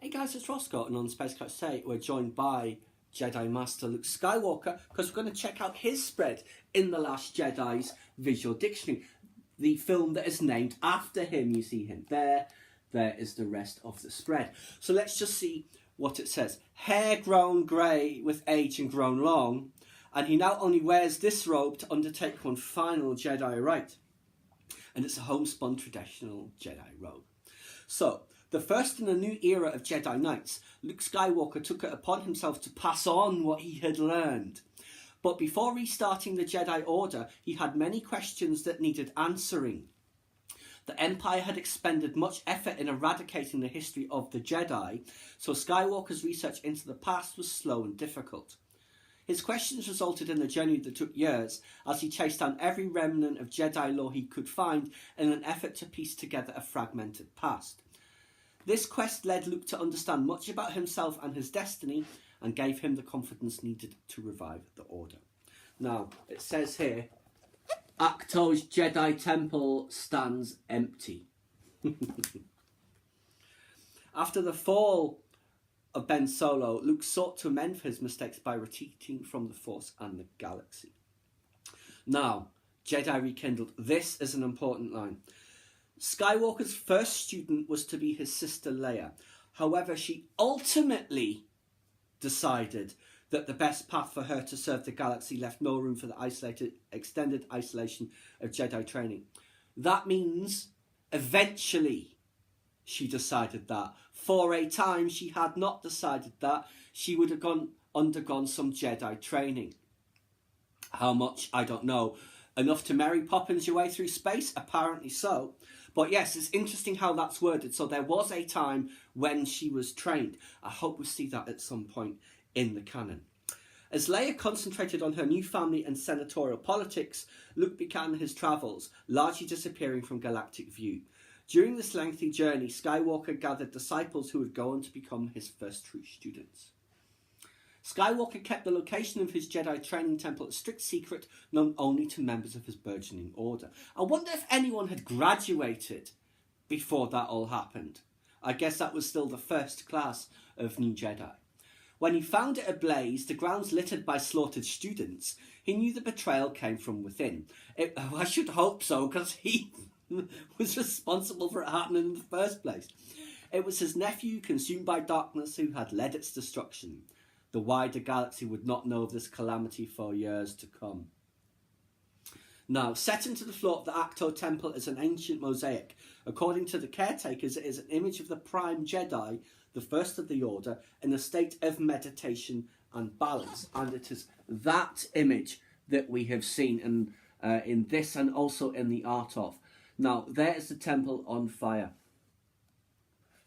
Hey guys, it's Roscoe, and on Space Couch today we're joined by Jedi Master Luke Skywalker because we're going to check out his spread in The Last Jedi's Visual Dictionary, the film that is named after him. You see him there. There is the rest of the spread. So let's just see what it says. Hair grown grey with age and grown long, and he now only wears this robe to undertake one final Jedi rite. And it's a homespun traditional Jedi robe. So, the first in a new era of Jedi Knights, Luke Skywalker took it upon himself to pass on what he had learned. But before restarting the Jedi Order, he had many questions that needed answering. The Empire had expended much effort in eradicating the history of the Jedi, so Skywalker's research into the past was slow and difficult. His questions resulted in a journey that took years, as he chased down every remnant of Jedi lore he could find in an effort to piece together a fragmented past. This quest led Luke to understand much about himself and his destiny, and gave him the confidence needed to revive the Order. Now, it says here, Ach-To's Jedi Temple stands empty. After the fall of Ben Solo, Luke sought to amend his mistakes by retreating from the Force and the galaxy. Now, Jedi rekindled. This is an important line. Skywalker's first student was to be his sister Leia. However, she ultimately decided that the best path for her to serve the galaxy left no room for the extended isolation of Jedi training. That means eventually she decided that. For a time she had not decided that. She would have undergone some Jedi training. How much, I don't know. Enough to Mary Poppins your way through space? Apparently so. But yes, it's interesting how that's worded. So there was a time when she was trained. I hope we see that at some point in the canon. As Leia concentrated on her new family and senatorial politics, Luke began his travels, largely disappearing from galactic view. During this lengthy journey, Skywalker gathered disciples who would go on to become his first true students. Skywalker kept the location of his Jedi training temple a strict secret, known only to members of his burgeoning order. I wonder if anyone had graduated before that all happened. I guess that was still the first class of new Jedi. When he found it ablaze, the grounds littered by slaughtered students, he knew the betrayal came from within. I should hope so, because he was responsible for it happening in the first place. It was his nephew, consumed by darkness, who had led its destruction. The wider galaxy would not know of this calamity for years to come. Now, set into the floor of the Ach-To temple is an ancient mosaic. According to the caretakers, it is an image of the Prime Jedi, the first of the Order, in a state of meditation and balance. And it is that image that we have seen in this and also in the art of. Now, there is the temple on fire.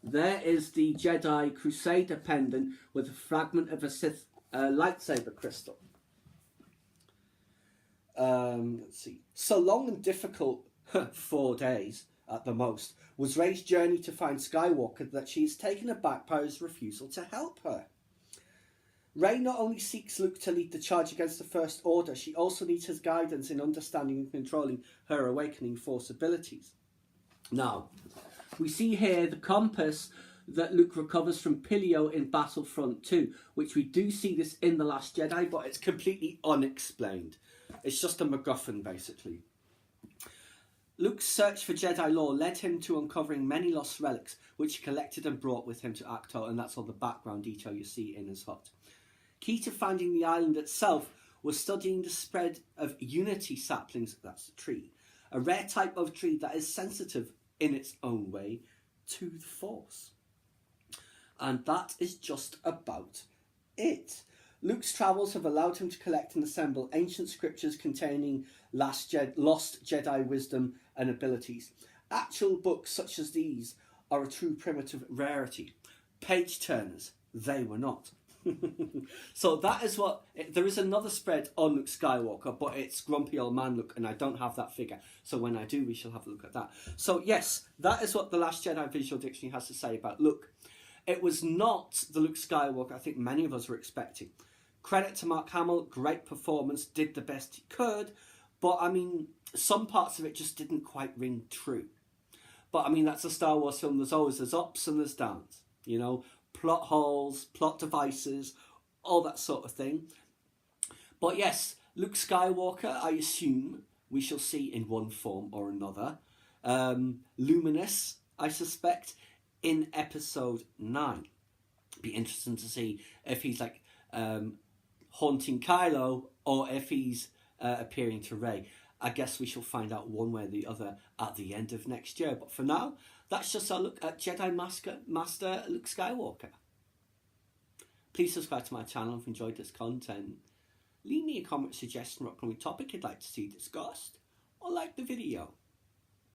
There is the Jedi Crusader pendant with a fragment of a Sith lightsaber crystal. Let's see. So long and difficult, 4 days at the most, was Rey's journey to find Skywalker that she is taken aback by his refusal to help her. Rey not only seeks Luke to lead the charge against the First Order, she also needs his guidance in understanding and controlling her awakening Force abilities. Now, we see here the compass that Luke recovers from Pilio in Battlefront 2, which we do see this in The Last Jedi, but it's completely unexplained. It's just a MacGuffin, basically. Luke's search for Jedi lore led him to uncovering many lost relics, which he collected and brought with him to Ach-To, and that's all the background detail you see in his hut. Key to finding the island itself was studying the spread of unity saplings, that's the tree, a rare type of tree that is sensitive in its own way to the Force. And that is just about it. Luke's travels have allowed him to collect and assemble ancient scriptures containing lost Jedi wisdom and abilities. Actual books such as these are a true primitive rarity. Page turners, they were not. So that is what... There is another spread on Luke Skywalker, but it's Grumpy Old Man Luke, and I don't have that figure. So when I do, we shall have a look at that. So yes, that is what the Last Jedi Visual Dictionary has to say about Luke. It was not the Luke Skywalker I think many of us were expecting. Credit to Mark Hamill, great performance, did the best he could, but I mean, some parts of it just didn't quite ring true. But I mean, that's a Star Wars film, there's ups and there's downs, you know. plot holes, plot devices, all that sort of thing. But yes, Luke Skywalker, I assume we shall see in one form or another. Luminous, I suspect, in episode 9. Be interesting to see if he's like haunting Kylo or if he's appearing to Rey. I guess we shall find out one way or the other at the end of next year. But for now, that's just our look at Jedi Master Luke Skywalker. Please subscribe to my channel if you enjoyed this content. Leave me a comment suggesting what upcoming topic you'd like to see discussed, or like the video.